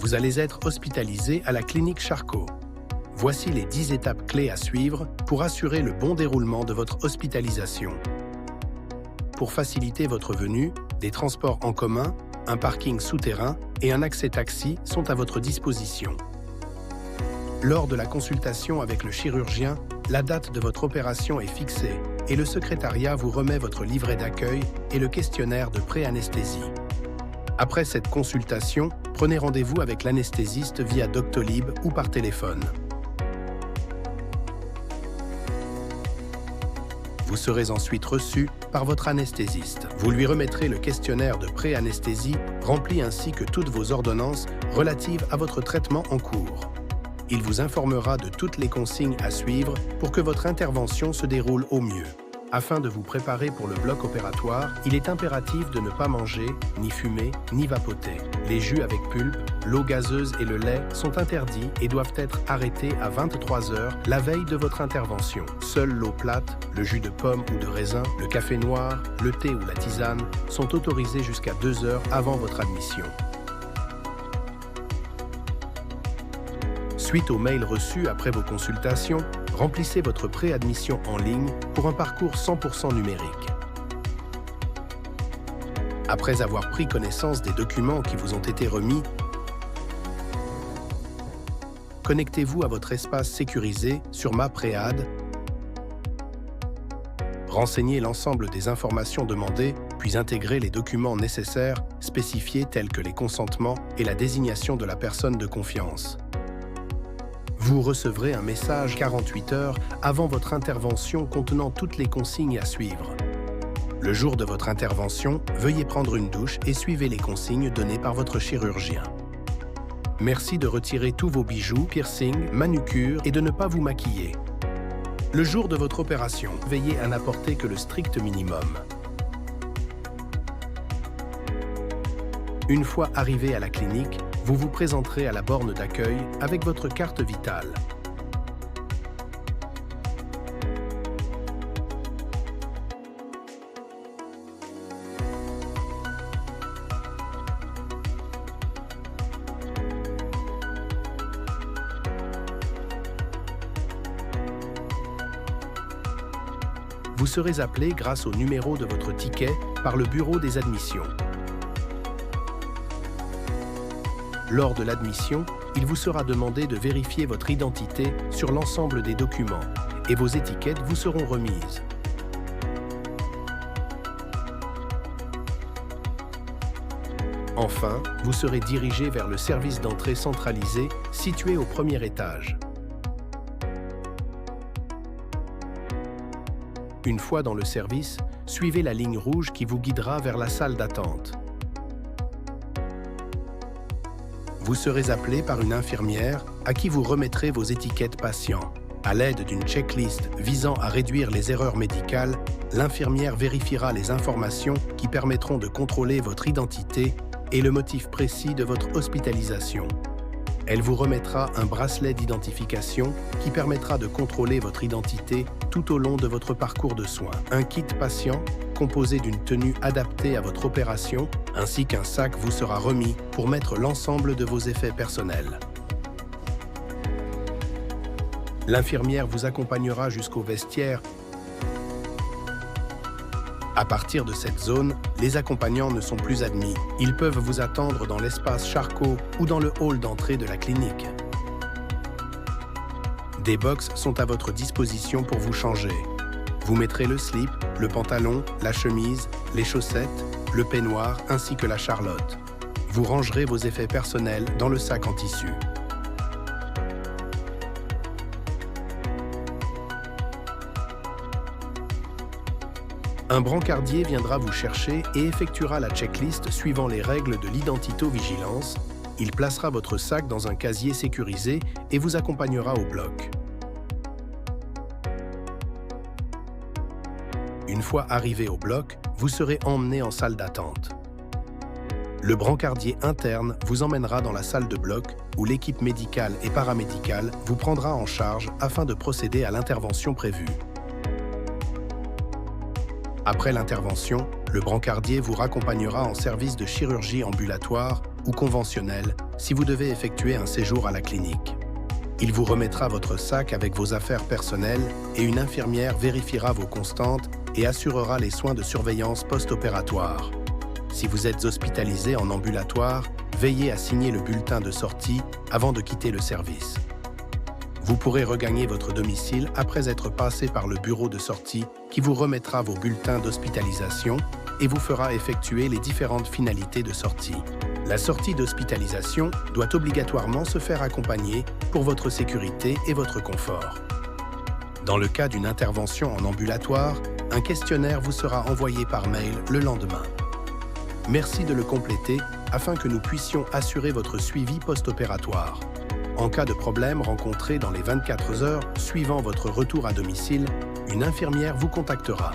vous allez être hospitalisé à la clinique Charcot. Voici les 10 étapes clés à suivre pour assurer le bon déroulement de votre hospitalisation. Pour faciliter votre venue, des transports en commun, un parking souterrain et un accès taxi sont à votre disposition. Lors de la consultation avec le chirurgien, la date de votre opération est fixée et le secrétariat vous remet votre livret d'accueil et le questionnaire de pré-anesthésie. Après cette consultation, prenez rendez-vous avec l'anesthésiste via Doctolib ou par téléphone. Vous serez ensuite reçu par votre anesthésiste. Vous lui remettrez le questionnaire de pré-anesthésie rempli ainsi que toutes vos ordonnances relatives à votre traitement en cours. Il vous informera de toutes les consignes à suivre pour que votre intervention se déroule au mieux. Afin de vous préparer pour le bloc opératoire, il est impératif de ne pas manger, ni fumer, ni vapoter. Les jus avec pulpe, l'eau gazeuse et le lait sont interdits et doivent être arrêtés à 23 h la veille de votre intervention. Seule l'eau plate, le jus de pomme ou de raisin, le café noir, le thé ou la tisane sont autorisés jusqu'à 2 heures avant votre admission. Suite aux mails reçus après vos consultations, remplissez votre préadmission en ligne pour un parcours 100% numérique. Après avoir pris connaissance des documents qui vous ont été remis, connectez-vous à votre espace sécurisé sur Ma Préad, renseignez l'ensemble des informations demandées, puis intégrez les documents nécessaires spécifiés tels que les consentements et la désignation de la personne de confiance. Vous recevrez un message 48 heures avant votre intervention contenant toutes les consignes à suivre. Le jour de votre intervention, veuillez prendre une douche et suivez les consignes données par votre chirurgien. Merci de retirer tous vos bijoux, piercings, manucures et de ne pas vous maquiller. Le jour de votre opération, veillez à n'apporter que le strict minimum. Une fois arrivé à la clinique, vous vous présenterez à la borne d'accueil avec votre carte vitale. Vous serez appelé grâce au numéro de votre ticket par le bureau des admissions. Lors de l'admission, il vous sera demandé de vérifier votre identité sur l'ensemble des documents et vos étiquettes vous seront remises. Enfin, vous serez dirigé vers le service d'entrée centralisé situé au premier étage. Une fois dans le service, suivez la ligne rouge qui vous guidera vers la salle d'attente. Vous serez appelé par une infirmière à qui vous remettrez vos étiquettes patients. À l'aide d'une checklist visant à réduire les erreurs médicales, l'infirmière vérifiera les informations qui permettront de contrôler votre identité et le motif précis de votre hospitalisation. Elle vous remettra un bracelet d'identification qui permettra de contrôler votre identité tout au long de votre parcours de soins. Un kit patient composé d'une tenue adaptée à votre opération ainsi qu'un sac vous sera remis pour mettre l'ensemble de vos effets personnels. L'infirmière vous accompagnera jusqu'au vestiaire. À partir de cette zone, les accompagnants ne sont plus admis. Ils peuvent vous attendre dans l'espace Charcot ou dans le hall d'entrée de la clinique. Des box sont à votre disposition pour vous changer. Vous mettrez le slip, le pantalon, la chemise, les chaussettes, le peignoir ainsi que la charlotte. Vous rangerez vos effets personnels dans le sac en tissu. Un brancardier viendra vous chercher et effectuera la checklist suivant les règles de l'identito-vigilance. Il placera votre sac dans un casier sécurisé et vous accompagnera au bloc. Une fois arrivé au bloc, vous serez emmené en salle d'attente. Le brancardier interne vous emmènera dans la salle de bloc où l'équipe médicale et paramédicale vous prendra en charge afin de procéder à l'intervention prévue. Après l'intervention, le brancardier vous raccompagnera en service de chirurgie ambulatoire ou conventionnelle si vous devez effectuer un séjour à la clinique. Il vous remettra votre sac avec vos affaires personnelles et une infirmière vérifiera vos constantes et assurera les soins de surveillance post-opératoire. Si vous êtes hospitalisé en ambulatoire, veillez à signer le bulletin de sortie avant de quitter le service. Vous pourrez regagner votre domicile après être passé par le bureau de sortie qui vous remettra vos bulletins d'hospitalisation et vous fera effectuer les différentes finalités de sortie. La sortie d'hospitalisation doit obligatoirement se faire accompagner pour votre sécurité et votre confort. Dans le cas d'une intervention en ambulatoire, un questionnaire vous sera envoyé par mail le lendemain. Merci de le compléter afin que nous puissions assurer votre suivi post-opératoire. En cas de problème rencontré dans les 24 heures suivant votre retour à domicile, une infirmière vous contactera.